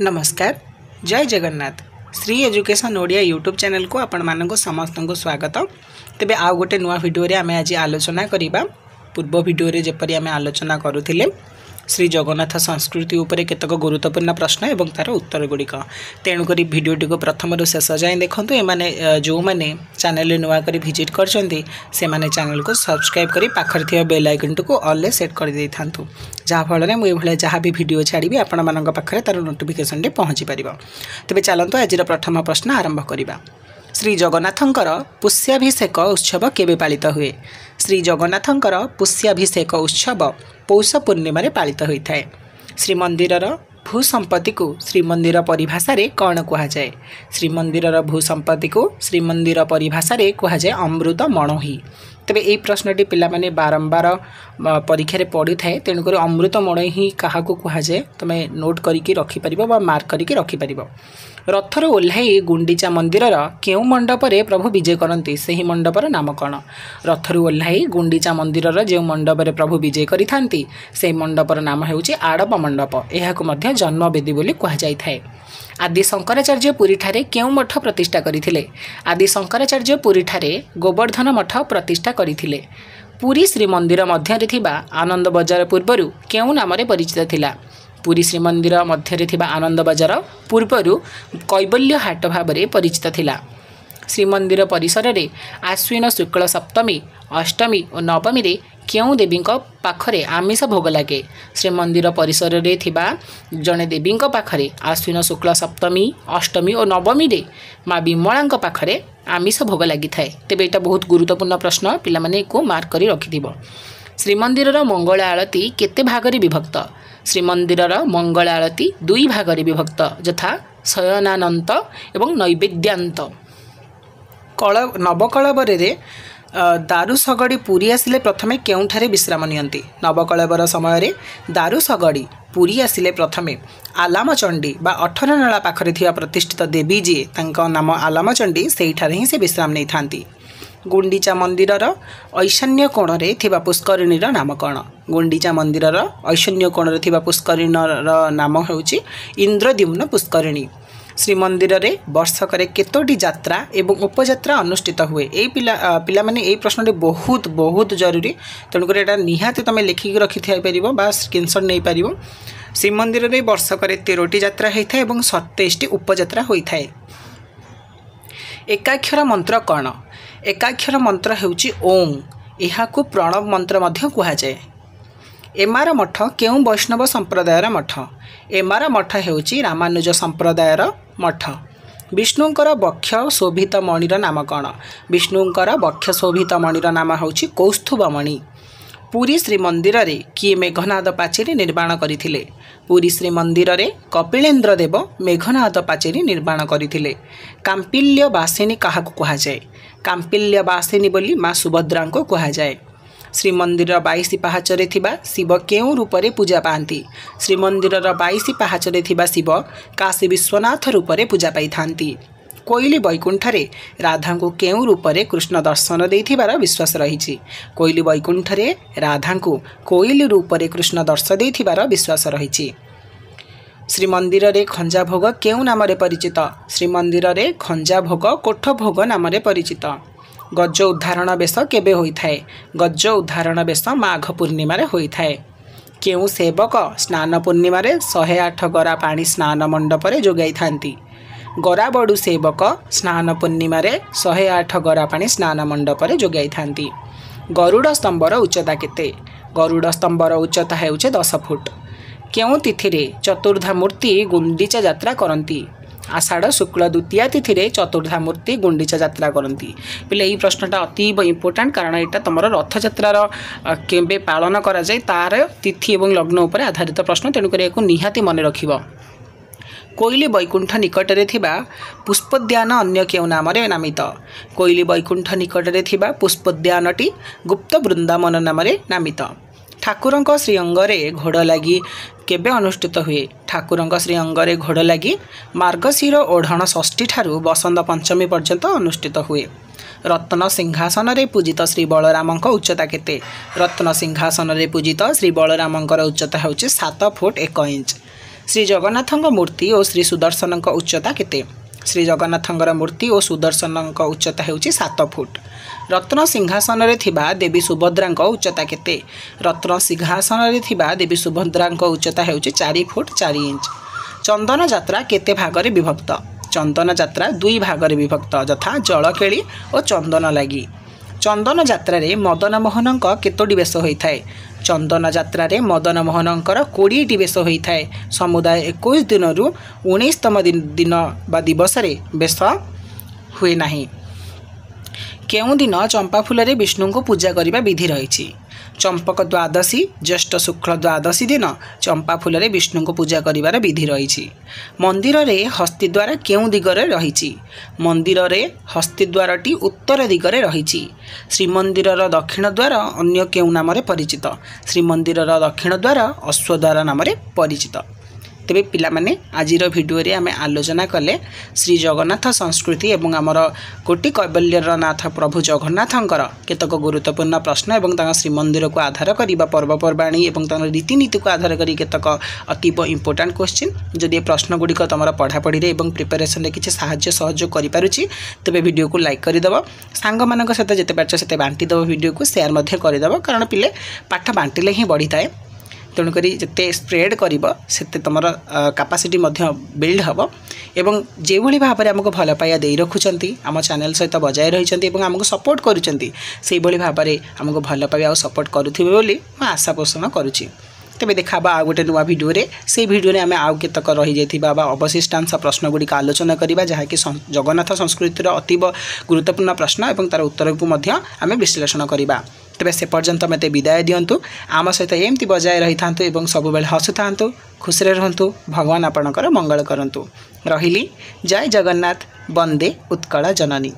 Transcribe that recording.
नमस्कार जय Jagannath Shri education Odia YouTube channel को आपण मानक समस्त को स्वागत। तेबे आउ गोटे नुआ वीडियो रे आमे आज आलोचना करिबा। पूर्व वीडियो रे जेपरि आमे आलोचना करूथिले श्री जगन्नाथ संस्कृति उपरे केतक गुरुत्वपूर्ण प्रश्न एवं तार उत्तर गुड़िक। तेणुक भिडियोटी को प्रथम शेष जाए देखूँ। एमाने जो मैंने चैनल नुआ कर विजिट करछन्ती से माने चैनल को सब्सक्राइब करी पाखर थिया बेल आइकन को ऑल सेट कर दे थांतु, जहाँ फल में मुझे जहाँ भी भिडियो छाड़ी आपण मान पाखे तार नोटिफिकेशन टे पहुँची पार। तेज चलतु आज प्रथम प्रश्न आरंभ करवा। श्री जगन्नाथंकर पुष्याभिषेक उत्सव केबे पालित हुए? श्री जगन्नाथंकर पुष्याभिषेक उत्सव पौष पूर्णिमा पालित होता है। श्रीमंदिर भूसंपत्ति को श्रीमंदिर परिभाषा रे कौन कह जाए? श्रीमंदिर भूसंपत्ति को श्रीमंदिर परिभाषा रे कह जाए अमृत मणोही। तेबे यही प्रश्नटी पिला माने बारंबार परीक्षा रे पड़ी थाए, तेणुक अमृत मणोही क्या कह जाए तुम नोट करके रखिपर मार्क करके रखिपर। रथर ओह्लाई गुंडीचा मंदिर केउ मंडपरे प्रभु विजय करती से मंडपर नाम कौन? रथर ओह्लाई गुंडीचा मंदिर जो मंडपरे प्रभु विजय करिथांती से मंडपर नाम हेउची आड़प मंडप। एहाकु मध्य जन्मवेदी बोली कह जाइथाए। आदि शंकराचार्य पुरी ठारे केउ मठ प्रतिष्ठा करिथिले? आदि शंकराचार्य पुरी ठारे गोवर्धन मठ प्रतिष्ठा करिथिले। पुरी श्रीमंदिर मध्य थिबा आनंद बजार पूर्वरु केउ नामरे परिचित थिला? पुरी श्रीमंदिर मध्य थिबा आनंद बजार पूर्वरु कैबल्य हाट भाव में परिचित थिला। श्रीमंदिर परिसर रे आश्विन शुक्ल सप्तमी अष्टमी और नवमी रे केउ देवी पाखरे आमिष भोग लगे? श्रीमंदिर परिसर रे थिबा जने देवी पाखरे आश्विन शुक्ल सप्तमी अष्टमी और नवमी रे माँ विमला पाखरे आमिष भोग लगी थाए। तेबे एटा बहुत गुरुत्वपूर्ण प्रश्न, पिला माने को मार्क करी रखिथिबो। श्रीमंदिर मंगल आलती केते भागरे विभक्त? श्रीमंदिर मंगल आलती दुई भागरे विभक्त, यथा शयनानंत एवं नैवेद्यांत। नवकलबर दारु सगड़ी पुरी आसिले प्रथमे केउठारे विश्राम नियंती? नवकलबर समय दारु सगड़ी पुरी आसिले प्रथमे आलामचंडी बा 18 नला पाखरे थिया प्रतिष्ठित देवी जी तांका नाम आलामचंडी सेठारे ही से विश्राम नहीं थांती। गुंडीचा मंदिर ऐशान्य कोण रे थिबा पुष्करिणी नाम कौन? गुंडीचा मंदिर ऐशान्य कोण रे थिबा पुष्करिणी नाम हेउची इंद्रद्युम्न पुष्करिणी। श्रीमंदिर रे वर्षकर केतोटी यात्रा एवं उपयात्रा अनुष्ठित हुए? यही पिला माने यही प्रश्न बहुत बहुत जरूरी, तेणुक निहाती तुम लिखिक रखी पार स्क्रीनशॉट नहीं पार। श्रीमंदिर रे वर्षकर 13टी यात्रा होता है और 27टी उपयात्रा होता है। एकाक्षर मंत्र कौन? एकाक्षर मंत्र हेउची ओं। एहाकु प्रणव मंत्र मध्य कह जाए। एमार मठ केउ वैष्णव संप्रदायर मठ? एमार मठ हेउची रामानुज संप्रदायर मठ। विष्णुंकर वक्ष शोभित मणिर नाम कौन? विष्णुंकर वक्ष शोभित मणिर नाम हेउची कौस्तुभमणि। पुरी श्रीमंदिर रे किए मेघनाद पाचेरी निर्माण करथिले? पुरी श्रीमंदिर रे कपिलेन्द्र देव मेघनाद पाचेरी निर्माण करथिले। कांपिल्य बासिनी काहाकु कह जाए? कांपिल्य बासिनी बोली माँ सुभद्रा को कह जाए। श्रीमंदिर 22 पाहाचरे थिबा शिव केउ रूपरे पूजा पाती? श्रीमंदिर 22 पाहाचरे थिबा शिव काशी विश्वनाथ रूपरे पूजा पाई थांती। कोइली वैकुंठरे राधा को केउ रूपरे कृष्ण दर्शन देथिबार विश्वास रही? कोइली वैकुंठरे राधा को कोइली रूपरे कृष्ण दर्शन देथिबार विश्वास रही। श्रीमंदिर रे खंजा भोग केउ नामरे परिचित? श्रीमंदिर रे खंजा भोग कोठ भोग नामरे परिचित। गज उद्धारण बेश केबे होइथाए? गज उद्धारण बेश माघ पूर्णिमा होता है। केउ सेवक स्नान पूर्णिमा 108 गरा पानी स्नान मंडप रे जोगाई थांती? गरा बड़ू सेवक स्नान पूर्णिमा 108 गरा पानी स्नान मंडप रे जोगाई थांती। गरुड़ स्तंभर उच्चता केते? गरुड़ स्तंभर उच्चता हेउचे 10 फुट। केउ तिथि रे चतुर्धा मूर्ति गुंडीचा यात्रा करती? आषाढ़ शुक्ल द्वितीया तिथि रे चतुर्धा मूर्ति गुंडीचा यात्रा करती। पिले यही प्रश्नटा अतीव इम्पोर्टाट, कारण यहाँ तुम रथ यात्रार केबे पालन करा जाए तार तिथि एवं लग्न उपर आधारित प्रश्न, तेणुक निहाती मन रखिब। कोइली वैकुंठ निकटरे थिबा पुष्पोद्यान अन्य केउ नामरे नामित? कोइली वैकुंठ निकटरे थिबा पुष्पोद्यानटी गुप्त वृंदावन नामरे नामित। ठाकुरंक श्रीअंगरे घोड़ लगी केबे अनुष्ठित हुए? ठाकुरंक श्रीअंगरे घोड़ लगी मार्गशीर ओढ़ण षष्ठी ठारू बसंत पंचमी पर्यंत अनुष्ठित हुए। रत्न सिंहासन रे पूजित श्री बलरामंक उच्चता केते? रत्न सिंहासन रे पूजित श्री बलरामंकर उच्चता होउचे 7 फुट 1 इंच। श्री जगन्नाथ मूर्ति और श्री सुदर्शन उच्चता केते श्री जगन्नाथ मूर्ति और सुदर्शन उच्चता होउची 7 फुट रत्न सिंहासन रे थिबा देवी सुभद्रा उच्चता केते रत्न सिंहासन रे थिबा देवी सुभद्रा उच्चता होउची 4 फुट 4 इंच चंदन यात्रा केते भागरे विभक्त चंदन यात्रा 2 भागरे विभक्त यथा जलकेली और चंदन लागी चंदन यात्रा रे मदन मोहन केतोटी बेश होता है चंदन यात्रा रे मदन मोहनकर 20टी बेश होता है समुदाय 21 दिन रु 19तम दिन बा दिवस रे बेश हुए नहीं केउं दिन चंपा फूल रे विष्णु को पूजा करने विधि रही चंपक द्वादशी ज्येष्ठ शुक्ल द्वादशी दिन चंपा फूल रे विष्णु को पूजा करिवार विधि रही मंदिर रे हस्तिद्वार केउं दिगरे रही मंदिर रे हस्तिद्वारटी उत्तर दिगरे रही श्रीमंदिर दक्षिण द्वार अन्य केउं नाम परिचित श्रीमंदिर दक्षिण द्वार अश्वद्वार नाम परिचित तेबे पिला माने आजिर भिडियो रे आमे आलोचना कले श्री जगन्नाथ संस्कृति एवं आमर कोटि कैबल्यनाथ प्रभु जगन्नाथंकर केतक गुरुत्वपूर्ण प्रश्न एवं तांका श्रीमंदिर को आधार करी पर्वपर्वाणी एवं तांका रीतिनीति को आधार करी केतक अतीव इंपोर्टेंट क्वेश्चन जदि प्रश्न गुड़िक तुम पढ़ापढ़ी रे एवं प्रिपरेशन रे किछि साहाय्य सहयोग करि पारुछि तेबे वीडियो को लाइक करदेव सांग मानक सहित जेते पारछ सेते बांटी देव वीडियो को शेयर मध्य करदेव कारण पिले पाठ बांटिले ही बढ़ी थाए तेणुक जिते स्प्रेड कर तुम कैपेसिटी बिल्ड हम एवं जो भाव में आमको भल पाइबा दे रखुंट आम चैनल सहित बजाय रही आमको सपोर्ट करुँच भाव में आमको भल पाइबा सपोर्ट करुवे बोली आशा पोषण करुँची तेज देखा आ गोटे नुआ भिडियो से भिडियो आम आउ केतक रही जाइथिबा अवशिष्टांश प्रश्न गुड़िक आलोचना करवा जहाँकि जगन्नाथ संस्कृतिर अतीव गुरुत्वपूर्ण प्रश्न और तार उत्तर को आम विश्लेषण करवा तेज से पर्यंत मत विदाय दिंतु आम सहित एमती बजाय रही था सब बेले हसु था खुशी रुहतु भगवान आपणकर मंगल करंतु रहिली जय जगन्नाथ वंदे उत्कल जननी।